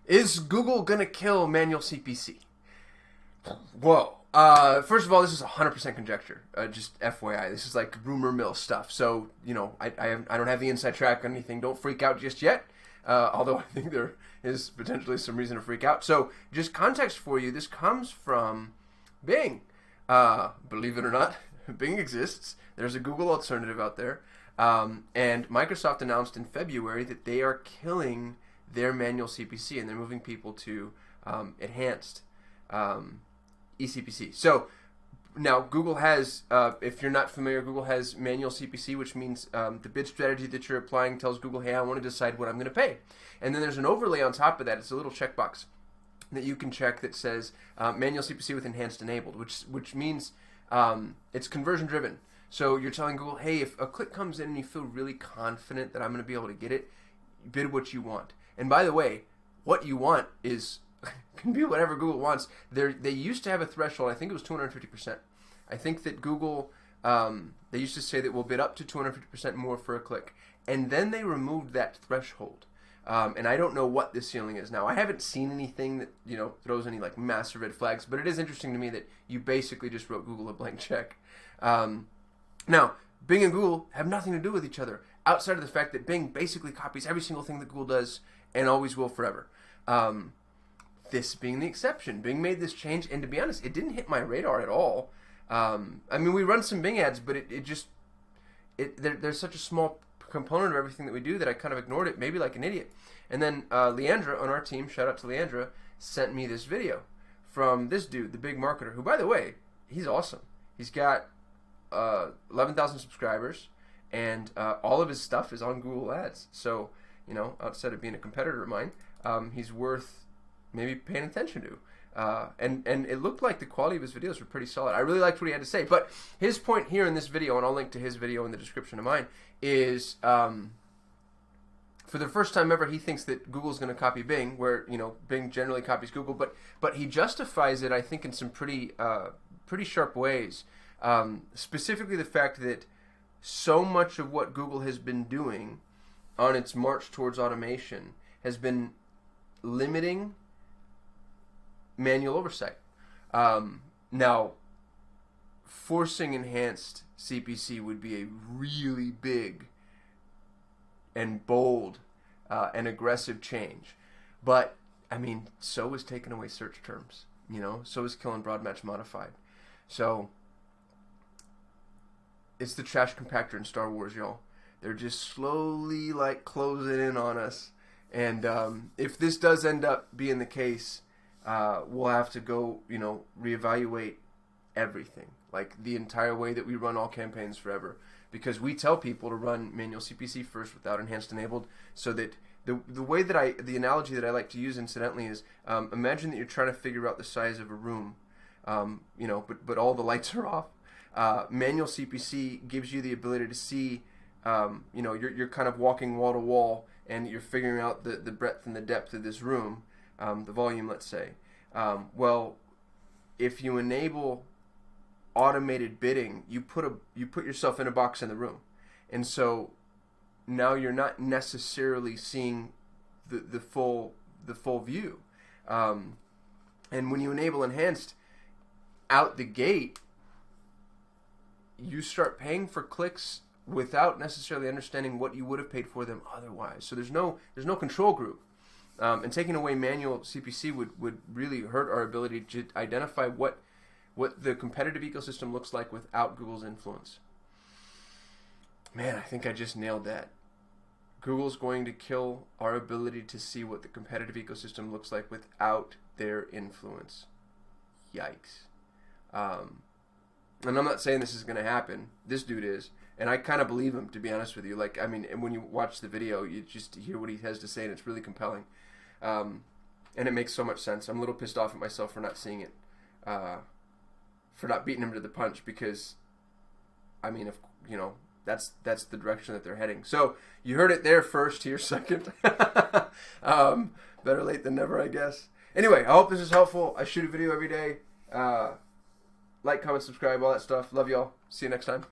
Is Google gonna kill manual CPC? Whoa. First of all, this is 100% conjecture. Just FYI, this is like rumor mill stuff. So, you know, I don't have the inside track on anything. Don't freak out just yet. Although I think there is potentially some reason to freak out. So, just context for you. This comes from Bing. Believe it or not, Bing exists. There's a Google alternative out there. And Microsoft announced in February that they are killing their manual CPC and they're moving people to enhanced eCPC. So now Google has, if you're not familiar, Google has manual CPC, which means the bid strategy that you're applying tells Google, hey, I want to decide what I'm going to pay. And then there's an overlay on top of that. It's a little checkbox that you can check that says manual CPC with enhanced enabled, which means it's conversion driven. So you're telling Google, hey, if a click comes in and you feel really confident that I'm going to be able to get it, bid what you want. And by the way, what you want is can be whatever Google wants. They used to have a threshold. I think it was 250%. I think that Google, they used to say that we'll bid up to 250% more for a click. And then they removed that threshold. And I don't know what the ceiling is now. I haven't seen anything that, you know, throws any like massive red flags, but it is interesting to me that you basically just wrote Google a blank check. Now, Bing and Google have nothing to do with each other outside of the fact that Bing basically copies every single thing that Google does and always will forever. This being the exception. Bing made this change, and to be honest, it didn't hit my radar at all. I mean, we run some Bing ads, but there's such a small component of everything that we do that I kind of ignored it, maybe like an idiot. And then Leandra on our team, shout out to Leandra, sent me this video from this dude, the big marketer, who, by the way, he's awesome. He's got 11,000 subscribers, and all of his stuff is on Google Ads. So, you know, outside of being a competitor of mine, he's worth maybe paying attention to. And it looked like the quality of his videos were pretty solid. I really liked what he had to say. But his point here in this video, and I'll link to his video in the description of mine, is for the first time ever, he thinks that Google's going to copy Bing, where, you know, Bing generally copies Google. But he justifies it, I think, in some pretty sharp ways. Specifically the fact that so much of what Google has been doing on its march towards automation has been limiting manual oversight. Now, forcing enhanced CPC would be a really big and bold and aggressive change. But, I mean, so is taking away search terms. You know, so is killing broad match modified. So, it's the trash compactor in Star Wars, y'all. They're just slowly, like, closing in on us. And if this does end up being the case, we'll have to go, you know, reevaluate everything, like the entire way that we run all campaigns forever. Because we tell people to run manual CPC first without enhanced enabled, so that the way that the analogy that I like to use incidentally is, imagine that you're trying to figure out the size of a room, you know, but all the lights are off. Manual CPC gives you the ability to see, you know, you're kind of walking wall to wall and you're figuring out the breadth and the depth of this room, the volume, let's say. Well, if you enable automated bidding, you put yourself in a box in the room, and so now you're not necessarily seeing the full view. And when you enable enhanced out the gate, you start paying for clicks without necessarily understanding what you would have paid for them otherwise. So there's no control group. And taking away manual CPC would really hurt our ability to identify what the competitive ecosystem looks like without Google's influence. Man, I think I just nailed that. Google's going to kill our ability to see what the competitive ecosystem looks like without their influence. Yikes. And I'm not saying this is going to happen. This dude is. And I kind of believe him, to be honest with you. Like, I mean, and when you watch the video, you just hear what he has to say, and it's really compelling. And it makes so much sense. I'm a little pissed off at myself for not seeing it, for not beating him to the punch, because, I mean, if you know, that's the direction that they're heading. So you heard it there first, here second. Better late than never, I guess. Anyway, I hope this is helpful. I shoot a video every day. Like, comment, subscribe, all that stuff. Love y'all. See you next time.